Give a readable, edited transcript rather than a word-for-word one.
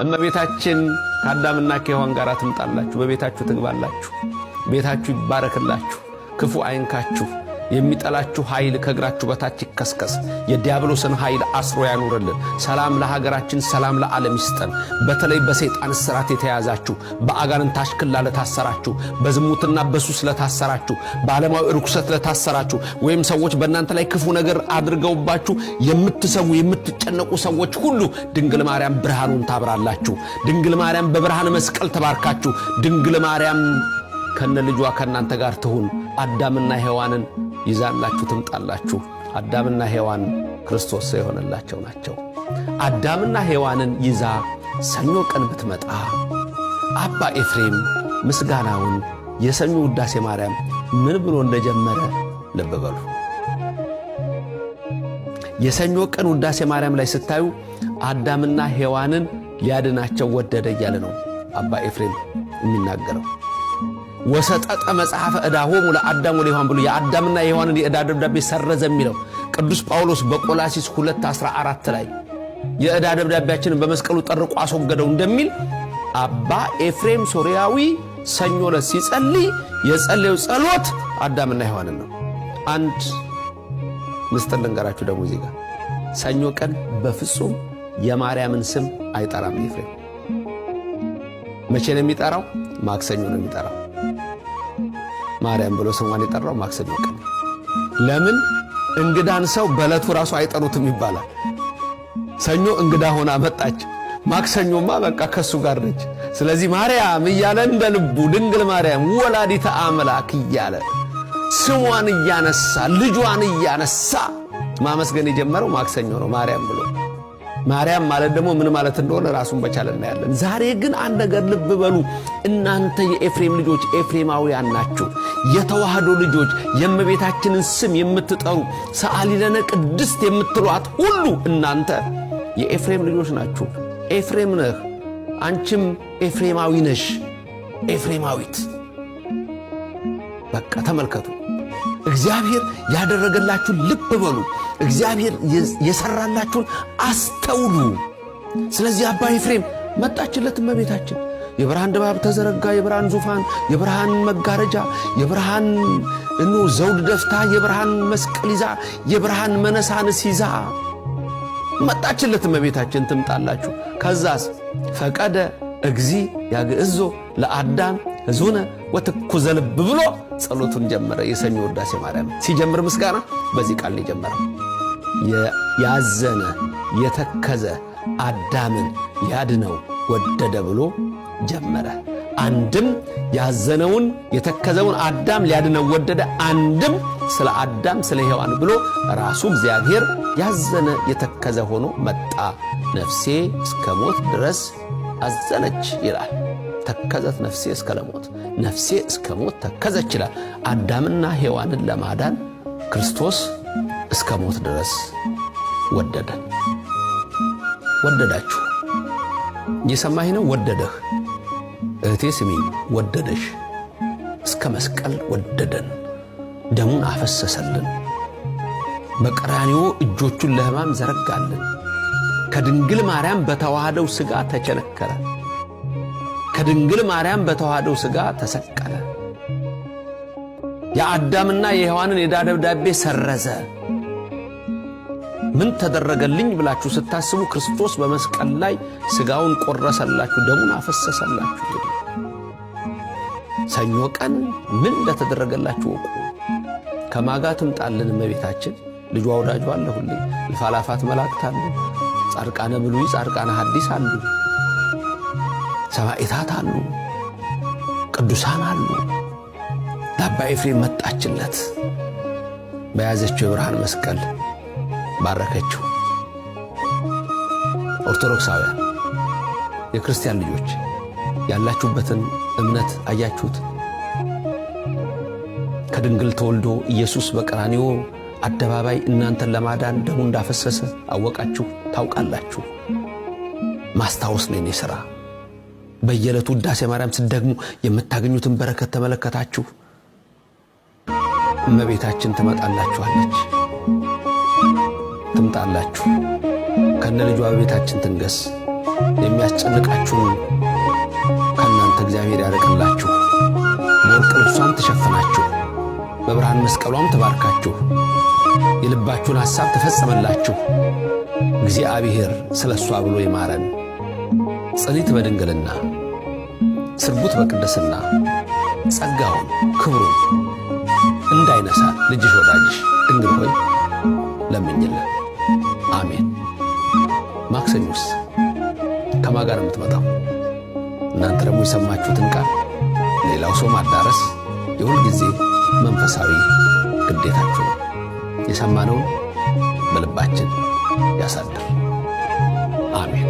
እመቤታችን ከአዳምና ከሔዋን ጋር ትምጣላችሁ፣ በቤታችሁ ትግባላችሁ፣ ቤታችሁ ይባረክላችሁ፣ ክፉ አይንካችሁ፣ የሚጠላችሁ ኃይል ከእግራችሁ በታች ይከስከስ፣ የዲያብሎስን ኃይል አስሮ ያኑርልን። ሰላም ለሀገራችን፣ ሰላም ለዓለም ይስጠን። በተለይ በሰይጣን እስራት የተያዛችሁ፣ በአጋንንት አሽክላ ለታሰራችሁ፣ በዝሙትና በሱስ ለታሰራችሁ፣ በዓለማዊ ርኩሰት ለታሰራችሁ፣ ወይም ሰዎች በእናንተ ላይ ክፉ ነገር አድርገውባችሁ የምትሰው የምትጨነቁ ሰዎች ሁሉ ድንግል ማርያም ብርሃኑን ታብራላችሁ። ድንግል ማርያም በብርሃን መስቀል ተባርካችሁ። ድንግል ማርያም ከነ ልጇ ከናንተ ጋር ትሁን። አዳምና ሔዋንን ይዛላችሁ ትምጣላችሁ። አዳምና ሔዋን ክርስቶስ የሆነላቸው ናቸው። አዳምና ሔዋንን ይዛ ሰኞ ቀን ብትመጣ አባ ኤፍሬም ምስጋናውን የሰኞ ውዳሴ ማርያም ምን ብሎ እንደጀመረ ልብ በሉ። የሰኞ ቀን ውዳሴ ማርያም ላይ ስታዩ አዳምና ሔዋንን ሊያድናቸው ወደደ እያለ ነው አባ ኤፍሬም የሚናገረው። ወሰጠጠ መጽሐፈ ዕዳሆሙ ለአዳም ወለሔዋን ብሎ የአዳምና የሔዋንን የዕዳ ደብዳቤ ሰረዘ የሚለው ቅዱስ ጳውሎስ በቆላሲስ 2:14 ላይ የዕዳ ደብዳቤያችንን በመስቀሉ ጠርቆ አስወገደው እንደሚል አባ ኤፍሬም ሶርያዊ ሰኞ ዕለት ሲጸልይ የጸለየው ጸሎት አዳምና ሔዋንን ነው። አንድ ምስጢር ልንገራችሁ ደግሞ እዚህ ጋር ሰኞ ቀን በፍጹም የማርያምን ስም አይጠራም ኤፍሬም። መቼ ነው የሚጠራው? ማክሰኞ ነው የሚጠራው። ማርያም ብሎ ስሟን የጠራው ማክሰኞ ቀን። ለምን? እንግዳን ሰው በዕለቱ ራሱ አይጠሩትም ይባላል። ሰኞ እንግዳ ሆና መጣች፣ ማክሰኞማ በቃ ከሱ ጋር ነች። ስለዚህ ማርያም እያለ እንደ ልቡ ድንግል ማርያም ወላዲተ አምላክ እያለ ስሟን እያነሳ ልጇን እያነሳ ማመስገን የጀመረው ማክሰኞ ነው ማርያም ብሎ። ማርያም ማለት ደግሞ ምን ማለት እንደሆነ ራሱን በቻለ እናያለን። ዛሬ ግን አንድ ነገር ልብ በሉ። እናንተ የኤፍሬም ልጆች ኤፍሬማውያን ናችሁ። የተዋህዶ ልጆች የእመቤታችንን ስም የምትጠሩ ሰአሊ ለነ ቅድስት የምትሏት ሁሉ እናንተ የኤፍሬም ልጆች ናችሁ። ኤፍሬም ነህ፣ አንቺም ኤፍሬማዊ ነሽ፣ ኤፍሬማዊት። በቃ ተመልከቱ። እግዚአብሔር ያደረገላችሁን ልብ በሉ። እግዚአብሔር የሰራላችሁን አስተውሉ። ስለዚህ አባ ኤፍሬም መጣችለት እመቤታችን። የብርሃን ድባብ ተዘረጋ፣ የብርሃን ዙፋን፣ የብርሃን መጋረጃ፣ የብርሃን ዘውድ ደፍታ፣ የብርሃን መስቀል ይዛ፣ የብርሃን መነሳንስ ይዛ መጣችለት እመቤታችን። ትምጣላችሁ። ከዛስ ፈቀደ እግዚ ያግዕዞ ለአዳም ሕዙነ ወትኩዘ ልብ ብሎ ጸሎቱን ጀመረ። የሰኞ ውዳሴ ማርያም ሲጀምር ምስጋና በዚህ ቃል የጀመረው ያዘነ የተከዘ አዳምን ሊያድነው ወደደ ብሎ ጀመረ። አንድም ያዘነውን የተከዘውን አዳም ሊያድነው ወደደ፣ አንድም ስለ አዳም ስለ ሔዋን ብሎ ራሱ እግዚአብሔር ያዘነ የተከዘ ሆኖ መጣ። ነፍሴ እስከ ሞት ድረስ አዘነች ይላል። ተከዘት ነፍሴ እስከ ለሞት፣ ነፍሴ እስከ ሞት ተከዘች ይላል። አዳምና ሔዋንን ለማዳን ክርስቶስ እስከ ሞት ድረስ ወደደ። ወደዳችሁ። እየሰማኝ ነው? ወደደህ እህቴ ስሚኝ፣ ወደደሽ። እስከ መስቀል ወደደን፣ ደሙን አፈሰሰልን። በቀራንዮ እጆቹን ለሕማም ዘረጋልን። ከድንግል ማርያም በተዋህደው ሥጋ ተቸነከረ። ከድንግል ማርያም በተዋህደው ሥጋ ተሰቀለ። የአዳምና የሔዋንን የዕዳ ደብዳቤ ሰረዘ። ምን ተደረገልኝ ብላችሁ ስታስቡ ክርስቶስ በመስቀል ላይ ሥጋውን ቆረሰላችሁ፣ ደሙን አፈሰሰላችሁ። ሰኞ ቀን ምን እንደተደረገላችሁ ወቁ። ከማጋ ትምጣልን እመቤታችን። ልጇ ወዳጇ አለ ሁሌ። እልፍ አእላፋት መላእክት አሉ። ጻድቃነ ብሉይ ጻድቃነ ሐዲስ አሉ። ሰማዕታት አሉ። ቅዱሳን አሉ። ለአባ ኤፍሬም መጣችለት። በያዘችው የብርሃን መስቀል ባረከችው። ኦርቶዶክሳውያን የክርስቲያን ልጆች ያላችሁበትን እምነት አያችሁት? ከድንግል ተወልዶ ኢየሱስ በቀራንዮ አደባባይ እናንተን ለማዳን ደሙ እንዳፈሰሰ አወቃችሁ፣ ታውቃላችሁ። ማስታወስ ነው የኔ ሥራ። በየዕለቱ ውዳሴ ማርያም ስትደግሙ የምታገኙትን በረከት ተመለከታችሁ። እመቤታችን ትመጣላችኋለች። ትምጣላችሁ። ከነ ልጇ በቤታችን ትንገስ። የሚያስጨንቃችሁን ከእናንተ እግዚአብሔር ያርቅላችሁ። በወርቅ ልብሷም ተሸፍናችሁ በብርሃን መስቀሏም ተባርካችሁ የልባችሁን ሐሳብ ተፈጸመላችሁ። እግዚአብሔር ስለሷ ብሎ ይማረን። ጸኒት በድንግልና ስርጉት በቅድስና ጸጋውን ክብሩን እንዳይነሳ ልጅሽ ወዳጅሽ ድንግል ሆይ ለምኝልን። አሜን። ማክሰኞስ ከማን ጋር የምትመጣው? እናንተ ደግሞ የሰማችሁትን ቃል ሌላው ሰው ማዳረስ የሁል ጊዜ መንፈሳዊ ግዴታችሁ ነው። የሰማነውን በልባችን ያሳድር። አሜን።